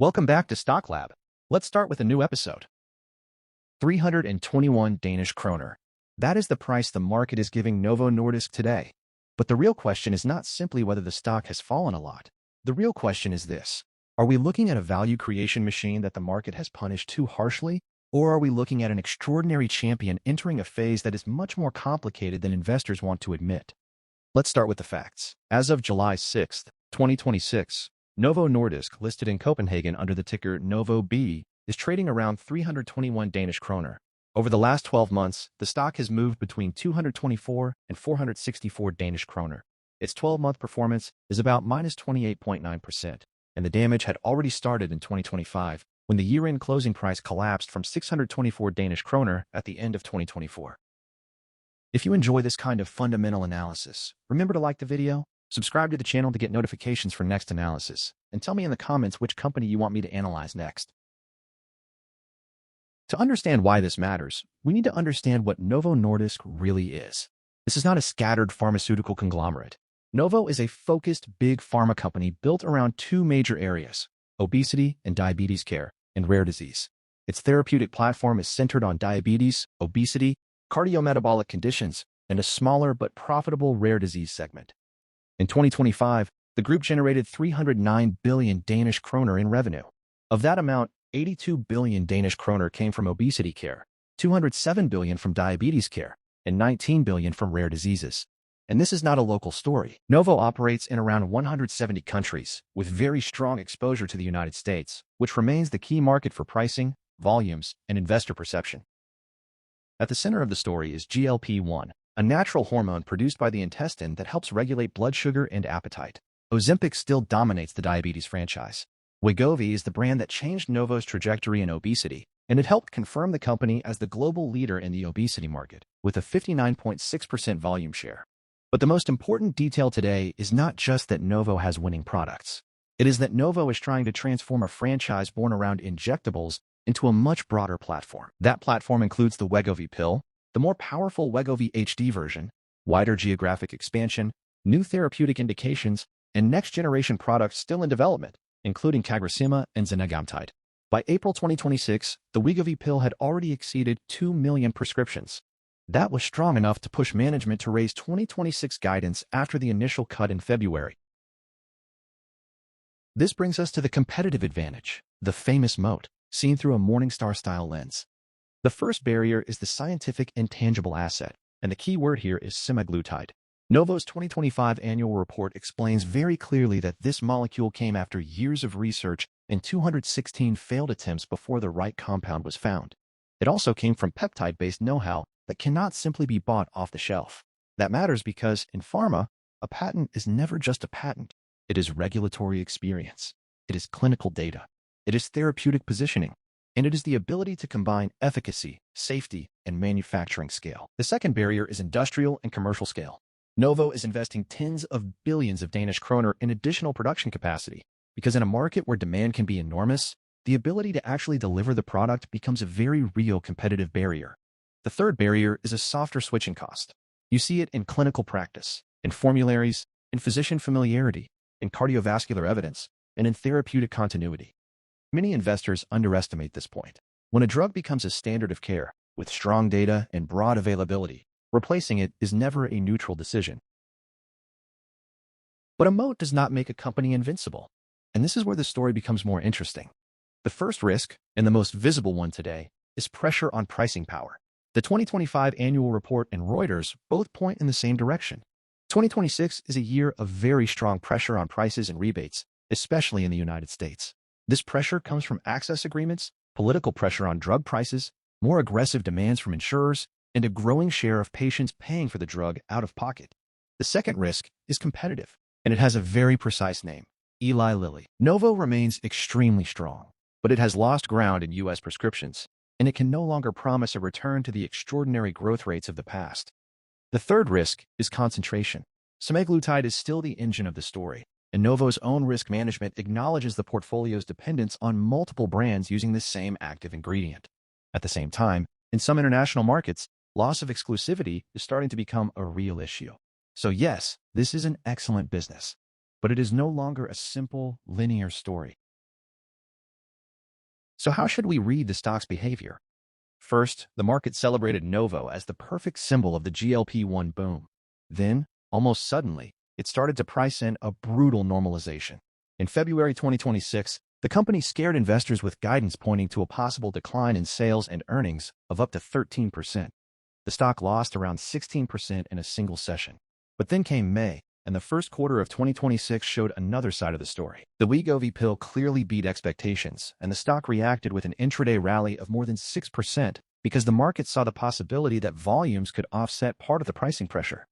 Welcome back to Stock Lab. Let's start with a new episode. 321 Danish kroner. That is the price the market is giving Novo Nordisk today. But the real question is not simply whether the stock has fallen a lot. The real question is this: are we looking at a value creation machine that the market has punished too harshly? Or are we looking at an extraordinary champion entering a phase that is much more complicated than investors want to admit? Let's start with the facts. As of July 6, 2026, Novo Nordisk, listed in Copenhagen under the ticker NOVO B, is trading around 321 Danish kroner. Over the last 12 months, the stock has moved between 224 and 464 Danish kroner. Its 12-month performance is about minus 28.9%, and the damage had already started in 2025, when the year-end closing price collapsed from 624 Danish kroner at the end of 2024. If you enjoy this kind of fundamental analysis, remember to like the video, subscribe to the channel to get notifications for next analysis, and tell me in the comments which company you want me to analyze next. To understand why this matters, we need to understand what Novo Nordisk really is. This is not a scattered pharmaceutical conglomerate. Novo is a focused big pharma company built around two major areas: obesity and diabetes care, and rare disease. Its therapeutic platform is centered on diabetes, obesity, cardiometabolic conditions, and a smaller but profitable rare disease segment. In 2025, the group generated 309 billion Danish kroner in revenue. Of that amount, 82 billion Danish kroner came from obesity care, 207 billion from diabetes care, and 19 billion from rare diseases. And this is not a local story. Novo operates in around 170 countries, with very strong exposure to the United States, which remains the key market for pricing, volumes, and investor perception. At the center of the story is GLP-1, a natural hormone produced by the intestine that helps regulate blood sugar and appetite. Ozempic still dominates the diabetes franchise. Wegovy is the brand that changed Novo's trajectory in obesity, and it helped confirm the company as the global leader in the obesity market, with a 59.6% volume share. But the most important detail today is not just that Novo has winning products. It is that Novo is trying to transform a franchise born around injectables into a much broader platform. That platform includes the Wegovy pill, the more powerful Wegovy HD version, wider geographic expansion, new therapeutic indications, and next-generation products still in development, including CagriSema and zenagamtide. By April 2026, the Wegovy pill had already exceeded 2 million prescriptions. That was strong enough to push management to raise 2026 guidance after the initial cut in February. This brings us to the competitive advantage, the famous moat, seen through a Morningstar-style lens. The first barrier is the scientific intangible asset, and the key word here is semaglutide. Novo's 2025 annual report explains very clearly that this molecule came after years of research and 216 failed attempts before the right compound was found. It also came from peptide-based know-how that cannot simply be bought off the shelf. That matters because, in pharma, a patent is never just a patent. It is regulatory experience. It is clinical data. It is therapeutic positioning. And it is the ability to combine efficacy, safety, and manufacturing scale. The second barrier is industrial and commercial scale. Novo is investing tens of billions of Danish kroner in additional production capacity, because in a market where demand can be enormous, the ability to actually deliver the product becomes a very real competitive barrier. The third barrier is a softer switching cost. You see it in clinical practice, in formularies, in physician familiarity, in cardiovascular evidence, and in therapeutic continuity. Many investors underestimate this point. When a drug becomes a standard of care, with strong data and broad availability, replacing it is never a neutral decision. But a moat does not make a company invincible. And this is where the story becomes more interesting. The first risk, and the most visible one today, is pressure on pricing power. The 2025 annual report and Reuters both point in the same direction. 2026 is a year of very strong pressure on prices and rebates, especially in the United States. This pressure comes from access agreements, political pressure on drug prices, more aggressive demands from insurers, and a growing share of patients paying for the drug out of pocket. The second risk is competitive, and it has a very precise name: Eli Lilly. Novo remains extremely strong, but it has lost ground in U.S. prescriptions, and it can no longer promise a return to the extraordinary growth rates of the past. The third risk is concentration. Semaglutide is still the engine of the story, and Novo's own risk management acknowledges the portfolio's dependence on multiple brands using the same active ingredient. At the same time, in some international markets, loss of exclusivity is starting to become a real issue. So yes, this is an excellent business, but it is no longer a simple, linear story. So how should we read the stock's behavior? First, the market celebrated Novo as the perfect symbol of the GLP-1 boom. Then, almost suddenly, it started to price in a brutal normalization. In February 2026, the company scared investors with guidance pointing to a possible decline in sales and earnings of up to 13%. The stock lost around 16% in a single session. But then came May, and the first quarter of 2026 showed another side of the story. The Wegovy pill clearly beat expectations, and the stock reacted with an intraday rally of more than 6% because the market saw the possibility that volumes could offset part of the pricing pressure.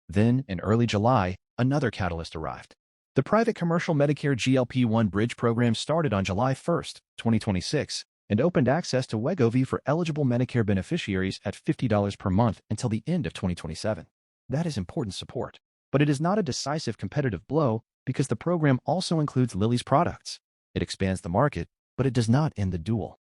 Then, in early July, another catalyst arrived. The private commercial Medicare GLP-1 Bridge program started on July 1, 2026, and opened access to Wegovy for eligible Medicare beneficiaries at $50 per month until the end of 2027. That is important support. But it is not a decisive competitive blow because the program also includes Lilly's products. It expands the market, but it does not end the duel.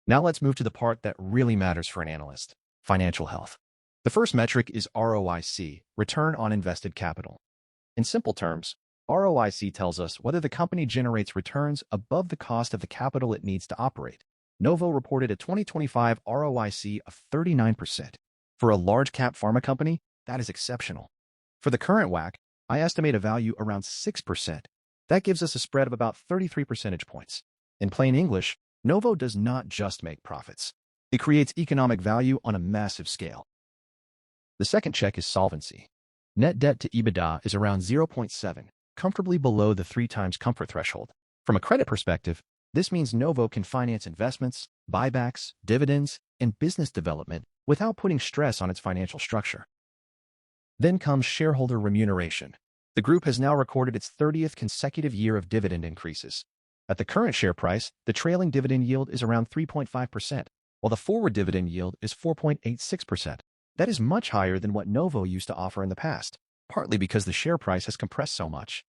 Now let's move to the part that really matters for an analyst: financial health. The first metric is ROIC, return on invested capital. In simple terms, ROIC tells us whether the company generates returns above the cost of the capital it needs to operate. Novo reported a 2025 ROIC of 39%. For a large-cap pharma company, that is exceptional. For the current WACC, I estimate a value around 6%. That gives us a spread of about 33 percentage points. In plain English, Novo does not just make profits. It creates economic value on a massive scale. The second check is solvency. Net debt to EBITDA is around 0.7, comfortably below the 3x comfort threshold. From a credit perspective, this means Novo can finance investments, buybacks, dividends, and business development without putting stress on its financial structure. Then comes shareholder remuneration. The group has now recorded its 30th consecutive year of dividend increases. At the current share price, the trailing dividend yield is around 3.5%, while the forward dividend yield is 4.86%. That is much higher than what Novo used to offer in the past, partly because the share price has compressed so much.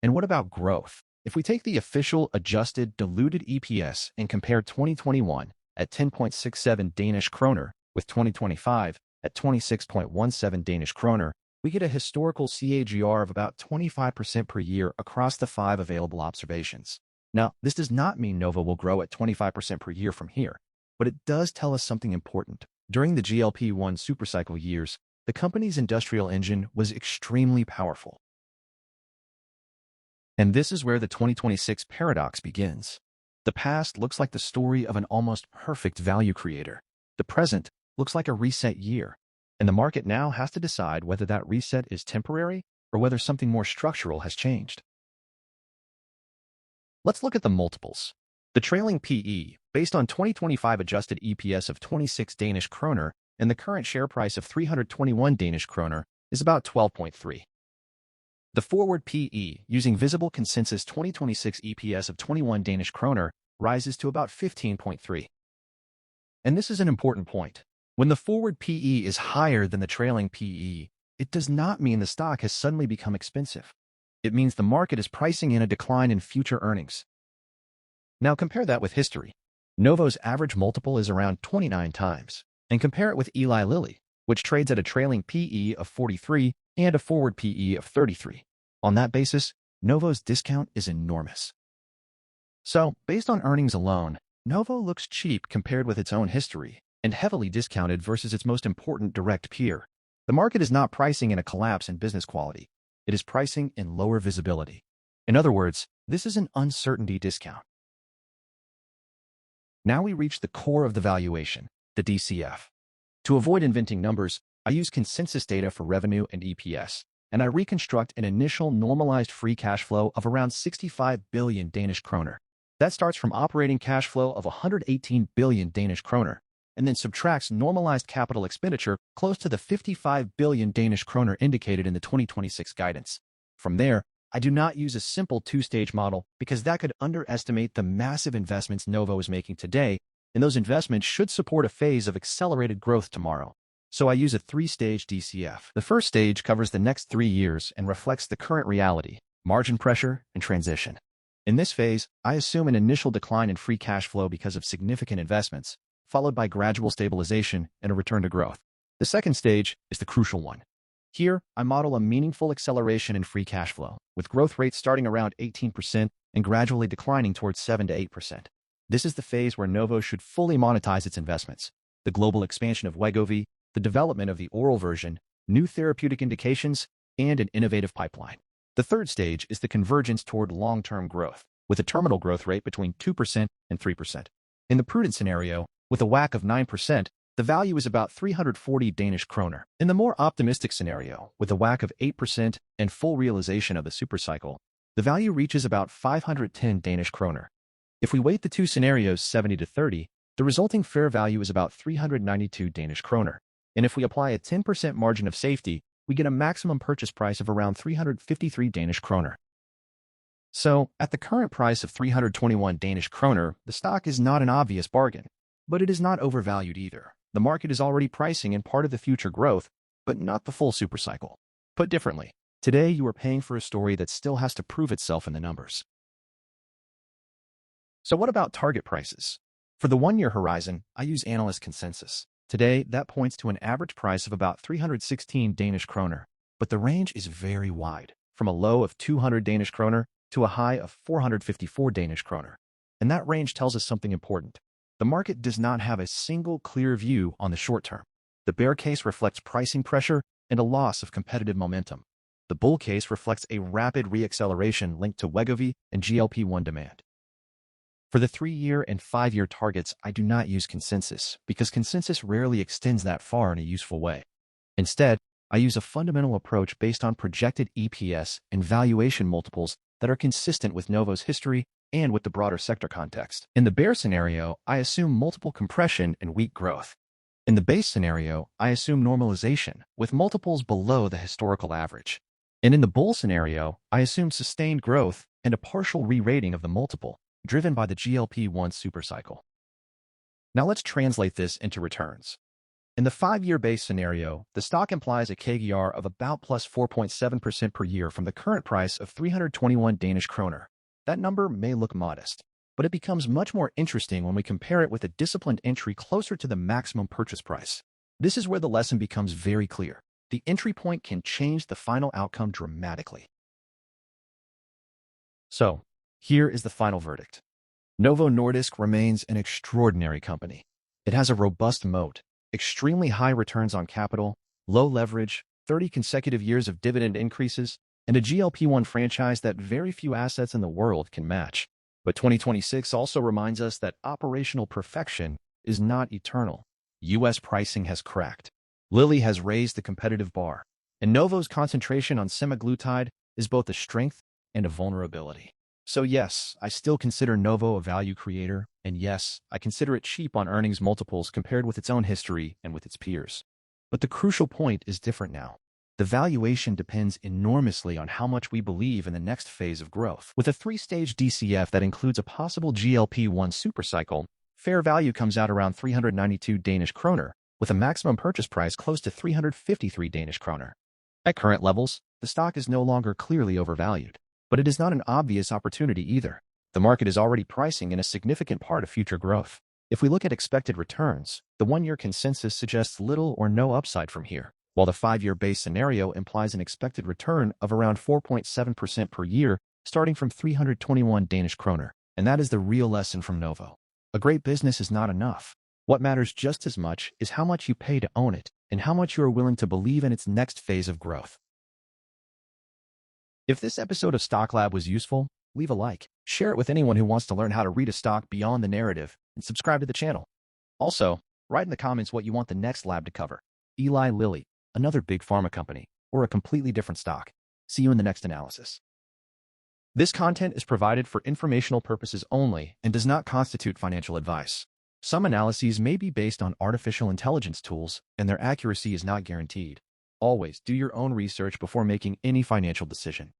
And what about growth? If we take the official adjusted diluted EPS and compare 2021 at 10.67 Danish kroner with 2025 at 26.17 Danish kroner, we get a historical CAGR of about 25% per year across the 5 available observations. Now, this does not mean Novo will grow at 25% per year from here, but it does tell us something important. During the GLP-1 supercycle years, the company's industrial engine was extremely powerful. And this is where the 2026 paradox begins. The past looks like the story of an almost perfect value creator. The present looks like a reset year, and the market now has to decide whether that reset is temporary or whether something more structural has changed. Let's look at the multiples. The trailing PE, based on 2025 adjusted EPS of 26 Danish kroner and the current share price of 321 Danish kroner, is about 12.3. The forward PE, using visible consensus 2026 EPS of 21 Danish kroner, rises to about 15.3. And this is an important point. When the forward PE is higher than the trailing PE, it does not mean the stock has suddenly become expensive. It means the market is pricing in a decline in future earnings. Now compare that with history. Novo's average multiple is around 29 times, and compare it with Eli Lilly, which trades at a trailing PE of 43 and a forward PE of 33. On that basis, Novo's discount is enormous. So, based on earnings alone, Novo looks cheap compared with its own history, and heavily discounted versus its most important direct peer. The market is not pricing in a collapse in business quality. It is pricing in lower visibility. In other words, this is an uncertainty discount. Now we reach the core of the valuation, the DCF. To avoid inventing numbers, I use consensus data for revenue and EPS, and I reconstruct an initial normalized free cash flow of around 65 billion Danish kroner. That starts from operating cash flow of 118 billion Danish kroner, and then subtracts normalized capital expenditure close to the 55 billion Danish kroner indicated in the 2026 guidance. From there, I do not use a simple two-stage model because that could underestimate the massive investments Novo is making today, and those investments should support a phase of accelerated growth tomorrow. So I use a three-stage DCF. The first stage covers the next 3 years and reflects the current reality, margin pressure, and transition. In this phase, I assume an initial decline in free cash flow because of significant investments, followed by gradual stabilization and a return to growth. The second stage is the crucial one. Here, I model a meaningful acceleration in free cash flow, with growth rates starting around 18% and gradually declining towards 7 to 8%. This is the phase where Novo should fully monetize its investments. The global expansion of Wegovy, the development of the oral version, new therapeutic indications, and an innovative pipeline. The third stage is the convergence toward long-term growth, with a terminal growth rate between 2% and 3%. In the prudent scenario, with a WACC of 9%, the value is about 340 Danish kroner. In the more optimistic scenario, with a WACC of 8% and full realization of the supercycle, the value reaches about 510 Danish kroner. If we weight the two scenarios 70 to 30, the resulting fair value is about 392 Danish kroner. And if we apply a 10% margin of safety, we get a maximum purchase price of around 353 Danish kroner. So, at the current price of 321 Danish kroner, the stock is not an obvious bargain. But it is not overvalued either. The market is already pricing in part of the future growth, but not the full supercycle. Put differently, today you are paying for a story that still has to prove itself in the numbers. So what about target prices? For the one-year horizon, I use analyst consensus. Today, that points to an average price of about 316 Danish kroner, but the range is very wide, from a low of 200 Danish kroner to a high of 454 Danish kroner. And that range tells us something important. The market does not have a single clear view on the short term. The bear case reflects pricing pressure and a loss of competitive momentum. The bull case reflects a rapid reacceleration linked to Wegovy and GLP-1 demand. For the 3-year and 5-year targets, I do not use consensus because consensus rarely extends that far in a useful way. Instead, I use a fundamental approach based on projected EPS and valuation multiples that are consistent with Novo's history and with the broader sector context. In the bear scenario, I assume multiple compression and weak growth. In the base scenario, I assume normalization, with multiples below the historical average. And in the bull scenario, I assume sustained growth and a partial re-rating of the multiple, driven by the GLP-1 supercycle. Now let's translate this into returns. In the 5-year base scenario, the stock implies a CAGR of about plus 4.7% per year from the current price of 321 Danish kroner. That number may look modest, but it becomes much more interesting when we compare it with a disciplined entry closer to the maximum purchase price. This is where the lesson becomes very clear. The entry point can change the final outcome dramatically. So, here is the final verdict. Novo Nordisk remains an extraordinary company. It has a robust moat, extremely high returns on capital, low leverage, 30 consecutive years of dividend increases, and a GLP-1 franchise that very few assets in the world can match. But 2026 also reminds us that operational perfection is not eternal. U.S. pricing has cracked. Lilly has raised the competitive bar, and Novo's concentration on semaglutide is both a strength and a vulnerability. So yes, I still consider Novo a value creator, and yes, I consider it cheap on earnings multiples compared with its own history and with its peers. But the crucial point is different now. The valuation depends enormously on how much we believe in the next phase of growth. With a 3-stage DCF that includes a possible GLP-1 supercycle, fair value comes out around 392 Danish kroner, with a maximum purchase price close to 353 Danish kroner. At current levels, the stock is no longer clearly overvalued. But it is not an obvious opportunity either. The market is already pricing in a significant part of future growth. If we look at expected returns, the 1-year consensus suggests little or no upside from here, while the 5-year base scenario implies an expected return of around 4.7% per year, starting from 321 Danish kroner. And that is the real lesson from Novo. A great business is not enough. What matters just as much is how much you pay to own it, and how much you are willing to believe in its next phase of growth. If this episode of Stock Lab was useful, leave a like, share it with anyone who wants to learn how to read a stock beyond the narrative, and subscribe to the channel. Also, write in the comments what you want the next lab to cover. Eli Lilly, another big pharma company, or a completely different stock. See you in the next analysis. This content is provided for informational purposes only and does not constitute financial advice. Some analyses may be based on artificial intelligence tools, and their accuracy is not guaranteed. Always do your own research before making any financial decision.